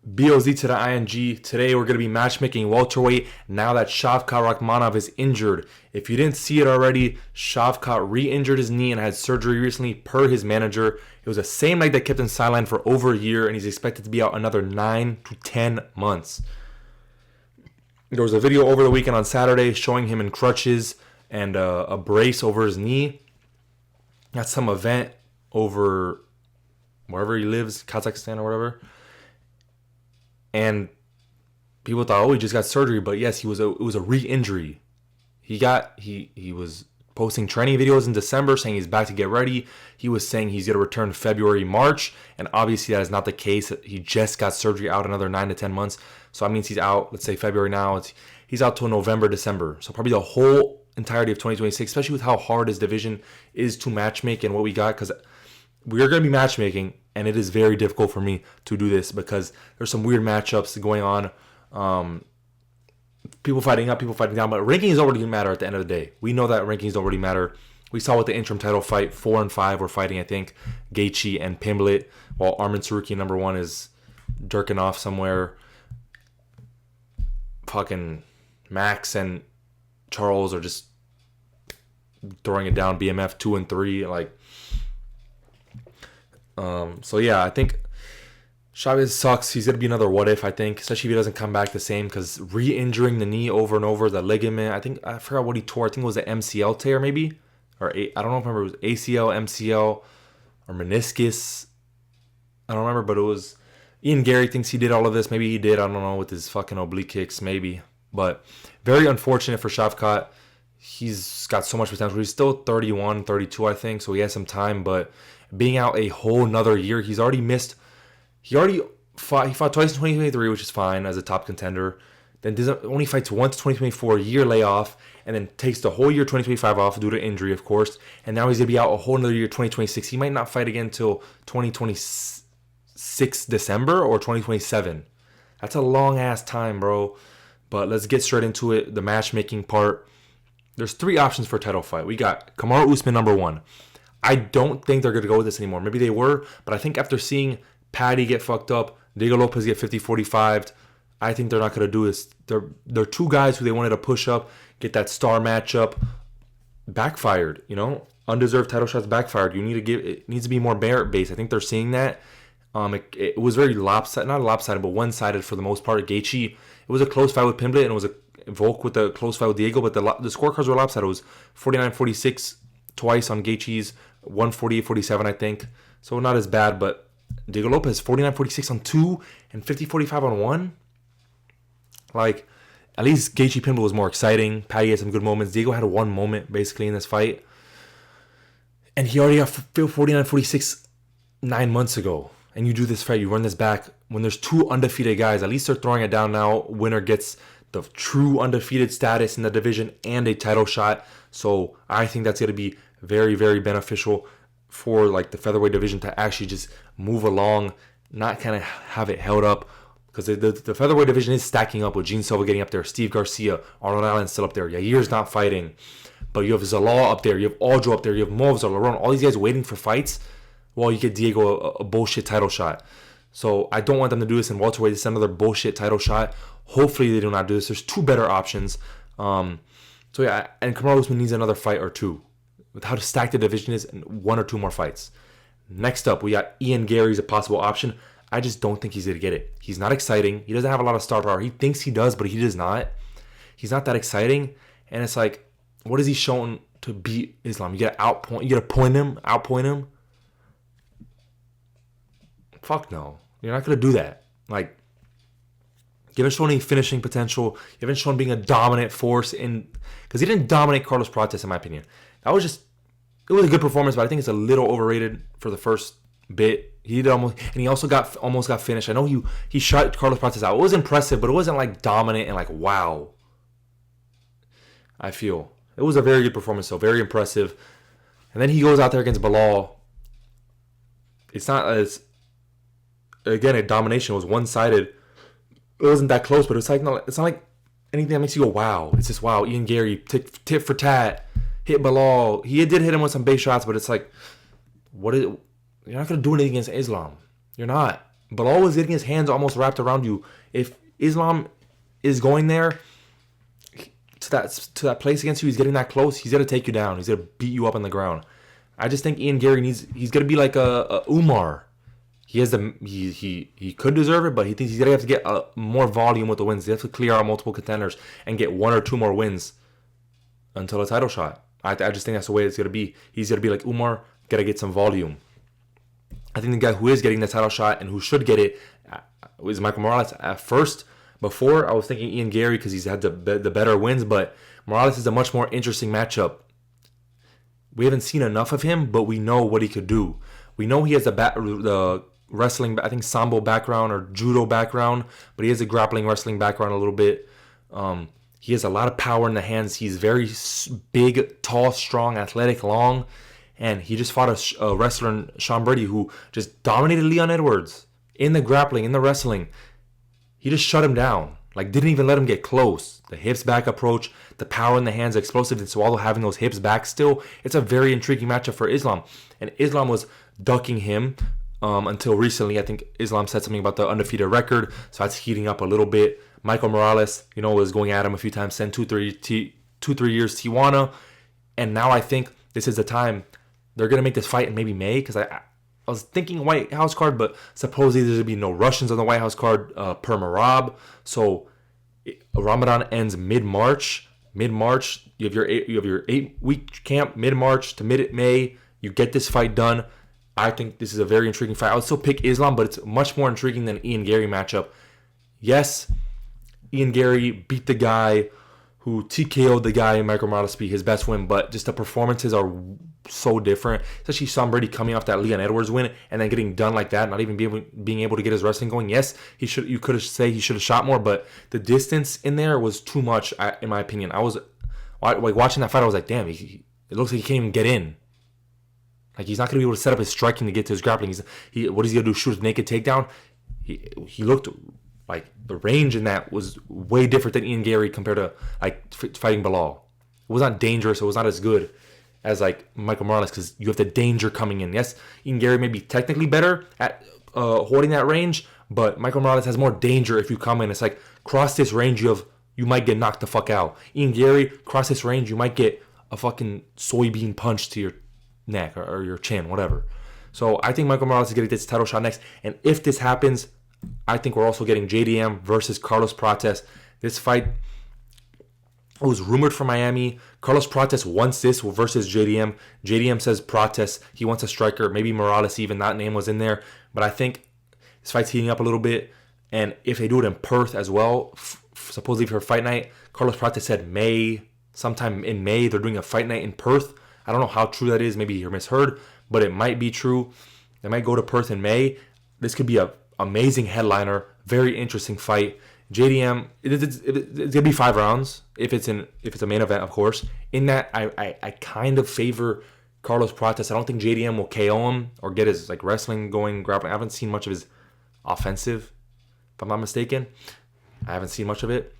BOZ to the ING. Today we're going to be matchmaking welterweight now that Shavkat Rakhmonov is injured. If you didn't see it already, Shavkat re-injured his knee and had surgery recently per his manager. It was the same leg that kept him sidelined for over a year, and he's expected to be out another 9 to 10 months. There was a video over the weekend on Saturday showing him in crutches and a brace over his knee at some event over wherever he lives, Kazakhstan or whatever. And people thought, oh, he just got surgery, but yes, it was a re-injury. He was posting training videos in December saying he's back to get ready. He was saying he's going to return February, March, and obviously that is not the case. He just got surgery out another 9 to 10 months. So that means he's out, let's say February now. He's out till November, December. So probably the whole entirety of 2026, especially with how hard his division is to matchmake and what we got, because we're going to be matchmaking, and it is very difficult for me to do this because there's some weird matchups going on. People fighting up, people fighting down, but rankings don't really matter at the end of the day. We know that rankings don't really matter. We saw with the interim title fight, 4 and 5 were fighting, I think, Gaethje and Pimblett, while Arman Tsarukyan number 1 is jerking off somewhere. Fucking Max and Charles are just throwing it down. BMF 2 and 3, like. So yeah, I think Chavez sucks. He's gonna be another what if, I think, especially if he doesn't come back the same, because re-injuring the knee over and over, the ligament. I forgot what he tore. I think it was the MCL tear, maybe, I don't know if I remember. It was ACL, MCL, or meniscus. I don't remember, but it was. Ian Gary thinks he did all of this. Maybe he did. I don't know, with his fucking oblique kicks, maybe. But very unfortunate for Shavkat. He's got so much potential. He's still 31, 32, I think, so he has some time, but being out a whole nother year, he fought twice in 2023, which is fine as a top contender. Then only fights once 2024, year layoff, and then takes the whole year 2025 off due to injury, of course. And now he's going to be out a whole nother year, 2026. He might not fight again until 2026 December or 2027. That's a long-ass time, bro. But let's get straight into it, the matchmaking part. There's 3 options for a title fight. We got Kamaru Usman number 1. I don't think they're going to go with this anymore. Maybe they were, but I think after seeing Paddy get fucked up, Diego Lopez get 50-45'd, I think they're not going to do this. They're 2 guys who they wanted to push up, get that star matchup. Backfired, undeserved title shots backfired. It needs to be more merit-based. I think they're seeing that. It was very lopsided, not lopsided, but one-sided for the most part. Gaethje, it was a close fight with Pimblett, and it was a Volk with a close fight with Diego, but the scorecards were lopsided. It was 49-46 twice on Gaethje's, 148-47, I think. So not as bad, but Diego Lopez, 49-46 on 2 and 50-45 on 1. Like, at least Gaethje Pimblett was more exciting. Paddy had some good moments. Diego had 1 moment, basically, in this fight. And he already got 49-46 9 months ago. And you do this fight, you run this back. When there's 2 undefeated guys, at least they're throwing it down now. Winner gets the true undefeated status in the division and a title shot. So I think that's going to be very, very beneficial for like the featherweight division to actually just move along, not kind of have it held up, because the featherweight division is stacking up with Gene Silva getting up there, Steve Garcia, Arnold Allen still up there, Yair's not fighting, but you have Zalal up there, you have Aljo up there, you have Movzar, Laron, all these guys waiting for fights while you get Diego a bullshit title shot. So I don't want them to do this in welterweight. This is another bullshit title shot. Hopefully they do not do this. There's 2 better options. So yeah, and Kamaru Usman needs another fight or 2. With how stacked the division is, and 1 or 2 more fights. Next up, we got Ian Gary's a possible option. I just don't think he's going to get it. He's not exciting. He doesn't have a lot of star power. He thinks he does, but he does not. He's not that exciting. And it's like, what has he shown to beat Islam? You got to outpoint him. Fuck no. You're not going to do that. Like, you haven't shown any finishing potential. You haven't shown being a dominant force because he didn't dominate Carlos Prates, in my opinion. It was a good performance, but I think it's a little overrated for the first bit. He did almost got finished. I know he shut Carlos Prates out. It was impressive, but it wasn't like dominant and like wow. I feel it was a very good performance, though, very impressive. And then he goes out there against Bilal. It's not as again a domination. It was one-sided. It wasn't that close, but it's not like anything that makes you go wow. It's just wow. Ian Gary tit for tat. Hit Bilal. He did hit him with some base shots, but it's like, you're not going to do anything against Islam. You're not. Bilal was getting his hands almost wrapped around you. If Islam is going there to that place against you, he's getting that close, he's gonna take you down. He's gonna beat you up on the ground. I just think Ian Gary he's gonna be like a Umar. He could deserve it, but he thinks he's gonna have to get more volume with the wins. He has to clear out multiple contenders and get 1 or 2 more wins until a title shot. I just think that's the way it's gonna be. He's gonna be like Umar, gotta get some volume. I think the guy who is getting the title shot and who should get it is Michael Morales. At first, before I was thinking Ian Gary because he's had the better wins, but Morales is a much more interesting matchup. We haven't seen enough of him, but we know what he could do. We know he has the wrestling, I think Sambo background or judo background, but he has a grappling wrestling background a little bit. He has a lot of power in the hands. He's very big, tall, strong, athletic, long. And he just fought a wrestler in Sean Brady who just dominated Leon Edwards in the grappling, in the wrestling. He just shut him down. Like, didn't even let him get close. The hips back approach, the power in the hands, explosiveness, while having those hips back still. It's a very intriguing matchup for Islam. And Islam was ducking him until recently. I think Islam said something about the undefeated record. So that's heating up a little bit. Michael Morales, was going at him a few times, sent 2-3 years Tijuana. And now I think this is the time. They're going to make this fight in maybe May, because I was thinking White House card, but supposedly there's going to be no Russians on the White House card per Marab. So Ramadan ends mid-March. Mid-March, you have your 8-week camp, mid-March to mid-May. You get this fight done. I think this is a very intriguing fight. I would still pick Islam, but it's much more intriguing than Ian Gary matchup. Yes, Ian Gary beat the guy who TKO'd the guy in Michael Morales, his best win, but just the performances are so different. Especially Sean Brady coming off that Leon Edwards win and then getting done like that, not even being able to get his wrestling going. Yes, you could say he should have shot more, but the distance in there was too much, in my opinion. I was like watching that fight. I was like, damn, it looks like he can't even get in. Like, he's not gonna be able to set up his striking to get to his grappling. What is he gonna do? Shoot a naked takedown? He looked like the range in that was way different than Ian Gary compared to like fighting Bilal. It was not dangerous. It was not as good as like Michael Morales because you have the danger coming in. Yes, Ian Gary may be technically better at holding that range, but Michael Morales has more danger if you come in. It's like cross this range, you might get knocked the fuck out. Ian Gary, cross this range, you might get a fucking soybean punch to your neck or your chin, whatever. So I think Michael Morales is going to get this title shot next. And if this happens, I think we're also getting JDM versus Carlos Prates. This fight was rumored from Miami. Carlos Prates wants this versus JDM. JDM says Prates, he wants a striker. Maybe Morales, even that name was in there. But I think this fight's heating up a little bit. And if they do it in Perth as well, supposedly for fight night, Carlos Prates said sometime in May, they're doing a fight night in Perth. I don't know how true that is. Maybe you're misheard, but it might be true. They might go to Perth in May. This could be a amazing headliner, very interesting fight. JDM, it's gonna be 5 rounds if it's a main event, of course. In that, I kind of favor Carlos Prates. I don't think JDM will KO him or get his like wrestling going, grappling. I haven't seen much of his offensive, if I'm not mistaken. I haven't seen much of it.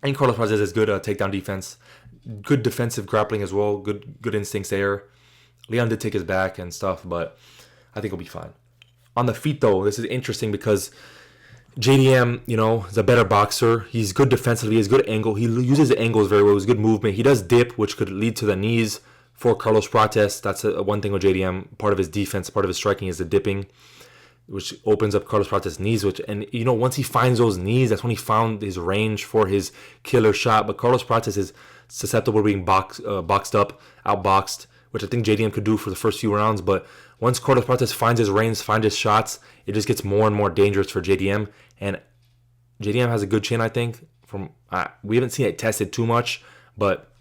And Carlos Prates is good takedown defense, good defensive grappling as well, good instincts there. Leon did take his back and stuff, but I think he'll be fine. On the feet, though, this is interesting because JDM, is a better boxer. He's good defensively. He has good angle. He uses the angles very well. He's good movement. He does dip, which could lead to the knees for Carlos Prates. That's one thing with JDM. Part of his defense, part of his striking is the dipping, which opens up Carlos Prates' knees. Once he finds those knees, that's when he found his range for his killer shot. But Carlos Prates is susceptible to being boxed up, outboxed, which I think JDM could do for the first few rounds. But once Carlos Prates finds his range, finds his shots, it just gets more and more dangerous for JDM. And JDM has a good chin, I think. We haven't seen it tested too much, but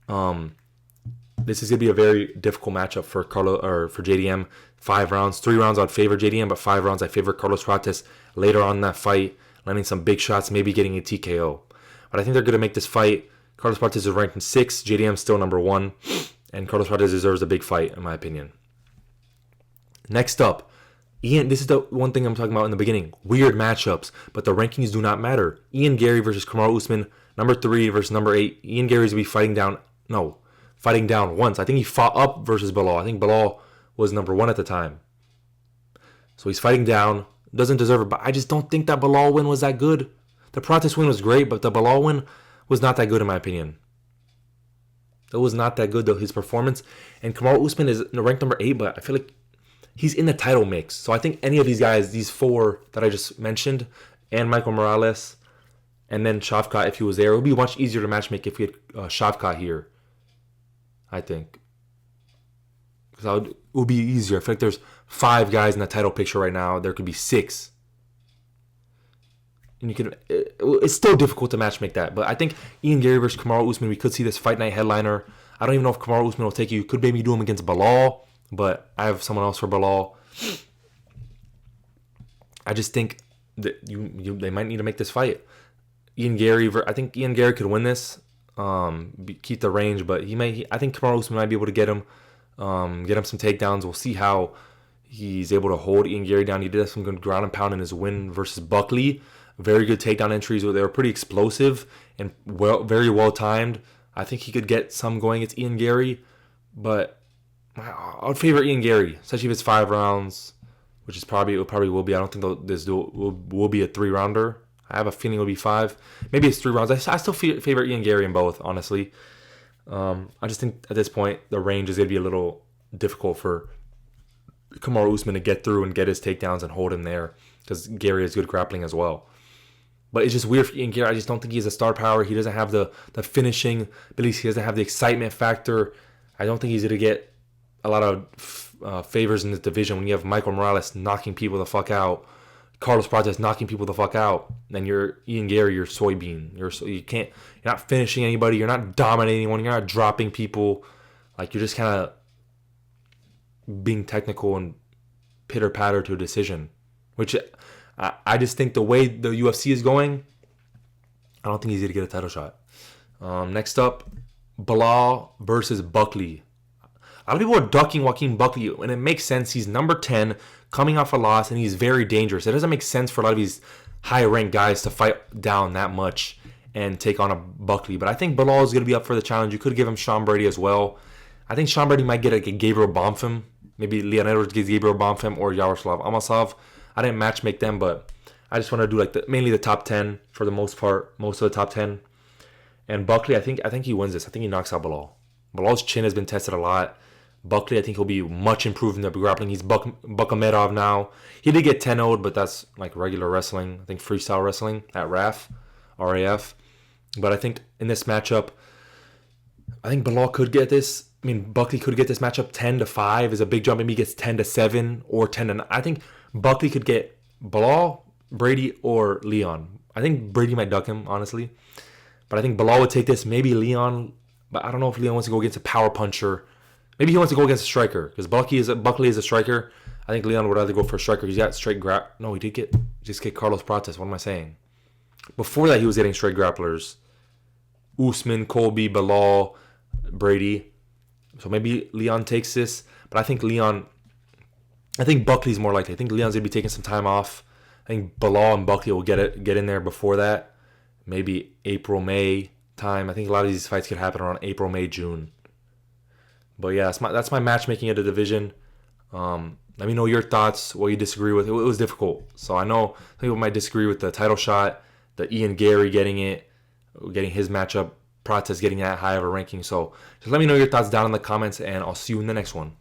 this is gonna be a very difficult matchup for for JDM. 5 rounds, 3 rounds I'd favor JDM, but 5 rounds I favor Carlos Prates later on in that fight, landing some big shots, maybe getting a TKO. But I think they're gonna make this fight. Carlos Prates is ranked in 6, JDM still number 1, and Carlos Prates deserves a big fight in my opinion. Next up, Ian, this is the one thing I'm talking about in the beginning. Weird matchups, but the rankings do not matter. Ian Gary versus Kamaru Usman, number 3 versus number 8. Ian Gary's going to be fighting down once. I think he fought up versus Bilal. I think Bilal was number 1 at the time. So he's fighting down. Doesn't deserve it, but I just don't think that Belal win was that good. The Pratis win was great, but the Belal win was not that good in my opinion. It was not that good, though, his performance. And Kamaru Usman is ranked number 8, but I feel like he's in the title mix. So I think any of these guys, these 4 that I just mentioned, and Michael Morales, and then Shavkat, if he was there, it would be much easier to matchmake if we had Shavkat here, I think. Because it would be easier. I feel like there's 5 guys in the title picture right now. There could be 6. And it's still difficult to matchmake that. But I think Ian Gary versus Kamaru Usman, we could see this fight night headliner. I don't even know if Kamaru Usman will take you. You could maybe do him against Belal, but I have someone else for Belal. I just think that they might need to make this fight. I think Ian Gary could win this, keep the range, but I think Kamaru Usman might be able to get him some takedowns. We'll see how he's able to hold Ian Gary down. He did have some good ground and pound in his win versus Buckley. Very good takedown entries. They were pretty explosive and very well timed. I think he could get some going against Ian Gary, but I would favor Ian Gary, especially if it's 5 rounds, which it probably will be. I don't think this will be a 3-rounder. I have a feeling it'll be 5. Maybe it's 3 rounds. I still favor Ian Gary in both, honestly. I just think at this point the range is going to be a little difficult for Kamaru Usman to get through and get his takedowns and hold him there, because Gary has good grappling as well. But it's just weird for Ian Gary. I just don't think he has a star power. He doesn't have the finishing abilities. He doesn't have the excitement factor. I don't think he's going to get a lot of favors in this division when you have Michael Morales knocking people the fuck out, Carlos Pratis knocking people the fuck out, and you're Ian Gary, you're soybean. You're not finishing anybody. You're not dominating anyone. You're not dropping people. Like, you're just kind of being technical and pitter patter to a decision, which I just think the way the UFC is going, I don't think he's going to get a title shot. Next up, Belal versus Buckley. A lot of people are ducking Joaquin Buckley, and it makes sense. He's number 10, coming off a loss, and he's very dangerous. It doesn't make sense for a lot of these high-ranked guys to fight down that much and take on a Buckley. But I think Belal is going to be up for the challenge. You could give him Sean Brady as well. I think Sean Brady might get a Gabriel Bonfim. Maybe Leon Edwards gets Gabriel Bonfim or Yaroslav Amosov. I didn't matchmake them, but I just want to do mainly the top 10 for the most part, most of the top 10. And Buckley, I think he wins this. I think he knocks out Belal. Belal's chin has been tested a lot. Buckley, I think he'll be much improved in the grappling. He's Bukamedov now. He did get 10-0'd, but that's like regular wrestling. I think freestyle wrestling at RAF. But I think in this matchup, I think Belal could get this. I mean, Buckley could get this matchup 10-5 is a big jump. Maybe he gets 10-7 or 10-9. I think Buckley could get Belal, Brady, or Leon. I think Brady might duck him, honestly. But I think Belal would take this. Maybe Leon, but I don't know if Leon wants to go against a power puncher. Maybe he wants to go against a striker, because Buckley is a striker. I think Leon would rather go for a striker. He's got straight No, he did just get Carlos Pratis. What am I saying? Before that, he was getting straight grapplers. Usman, Colby, Belal, Brady. So maybe Leon takes this. But I think Buckley's more likely. I think Leon's going to be taking some time off. I think Belal and Buckley will get in there before that. Maybe April, May time. I think a lot of these fights could happen around April, May, June. But yeah, that's my matchmaking of the division. Let me know your thoughts, what you disagree with. It was difficult. So I know people might disagree with the title shot, the Ian Gary getting his matchup, Pratis getting that high of a ranking. So just let me know your thoughts down in the comments, and I'll see you in the next one.